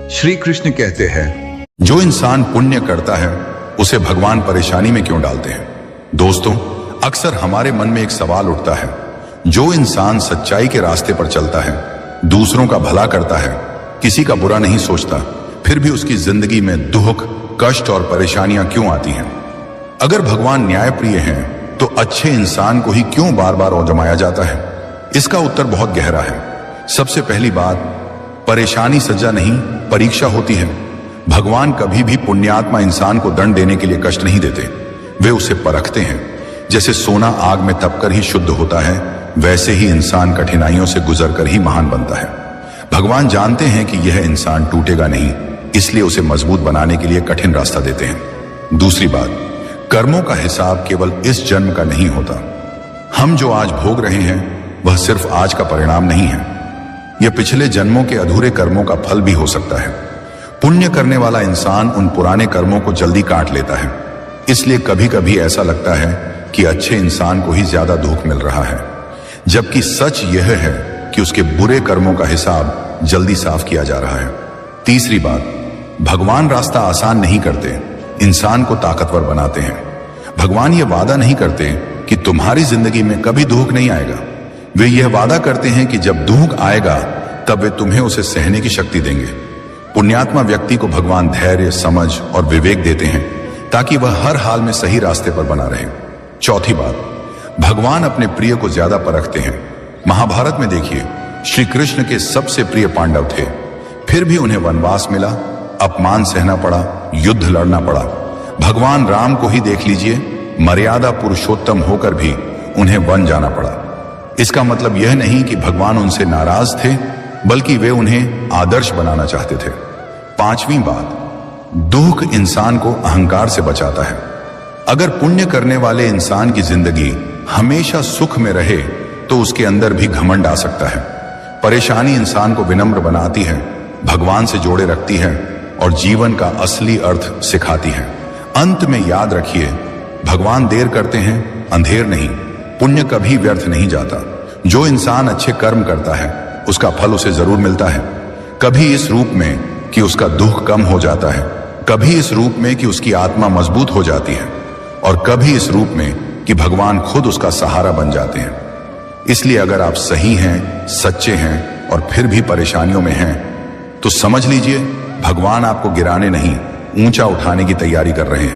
श्री कृष्ण कहते हैं, जो इंसान पुण्य करता है उसे भगवान परेशानी में क्यों डालते हैं। दोस्तों, अक्सर हमारे मन में एक सवाल उठता है, जो इंसान सच्चाई के रास्ते पर चलता है, दूसरों का भला करता है, किसी का बुरा नहीं सोचता, फिर भी उसकी जिंदगी में दुख, कष्ट और परेशानियां क्यों आती हैं। अगर भगवान न्यायप्रिय हैं तो अच्छे इंसान को ही क्यों बार बार आजमाया जाता है। इसका उत्तर बहुत गहरा है। सबसे पहली बात, परेशानी सजा नहीं, परीक्षा होती है। भगवान कभी भी पुण्यात्मा इंसान को दंड देने के लिए कष्ट नहीं देते, वे उसे परखते हैं। जैसे सोना आग में तपकर ही शुद्ध होता है, वैसे ही इंसान कठिनाइयों से गुजरकर ही महान बनता है। भगवान जानते हैं कि यह इंसान टूटेगा नहीं, इसलिए उसे मजबूत बनाने के लिए कठिन रास्ता देते हैं। दूसरी बात, कर्मों का हिसाब केवल इस जन्म का नहीं होता। हम जो आज भोग रहे हैं वह सिर्फ आज का परिणाम नहीं है, यह पिछले जन्मों के अधूरे कर्मों का फल भी हो सकता है। पुण्य करने वाला इंसान उन पुराने कर्मों को जल्दी काट लेता है, इसलिए कभी कभी ऐसा लगता है कि अच्छे इंसान को ही ज्यादा दुख मिल रहा है, जबकि सच यह है कि उसके बुरे कर्मों का हिसाब जल्दी साफ किया जा रहा है। तीसरी बात, भगवान रास्ता आसान नहीं करते, इंसान को ताकतवर बनाते हैं। भगवान ये वादा नहीं करते कि तुम्हारी जिंदगी में कभी दुख नहीं आएगा। वे यह वादा करते हैं कि जब दुख आएगा तब वे तुम्हें उसे सहने की शक्ति देंगे। पुण्यात्मा व्यक्ति को भगवान धैर्य, समझ और विवेक देते हैं ताकि वह हर हाल में सही रास्ते पर बना रहे। चौथी बात, भगवान अपने प्रिय को ज्यादा परखते हैं। महाभारत में देखिए, श्री कृष्ण के सबसे प्रिय पांडव थे, फिर भी उन्हें वनवास मिला, अपमान सहना पड़ा, युद्ध लड़ना पड़ा। भगवान राम को ही देख लीजिए, मर्यादा पुरुषोत्तम होकर भी उन्हें वन जाना पड़ा। इसका मतलब यह नहीं कि भगवान उनसे नाराज थे, बल्कि वे उन्हें आदर्श बनाना चाहते थे। पांचवी बात, दुख इंसान को अहंकार से बचाता है। अगर पुण्य करने वाले इंसान की जिंदगी हमेशा सुख में रहे तो उसके अंदर भी घमंड आ सकता है। परेशानी इंसान को विनम्र बनाती है, भगवान से जोड़े रखती है और जीवन का असली अर्थ सिखाती है। अंत में याद रखिए, भगवान देर करते हैं, अंधेर नहीं। पुण्य कभी व्यर्थ नहीं जाता। जो इंसान अच्छे कर्म करता है उसका फल उसे जरूर मिलता है, कभी इस रूप में कि उसका दुख कम हो जाता है, कभी इस रूप में कि उसकी आत्मा मजबूत हो जाती है, और कभी इस रूप में कि भगवान खुद उसका सहारा बन जाते हैं। इसलिए अगर आप सही हैं, सच्चे हैं और फिर भी परेशानियों में हैं, तो समझ लीजिए भगवान आपको गिराने नहीं, ऊंचा उठाने की तैयारी कर रहे हैं।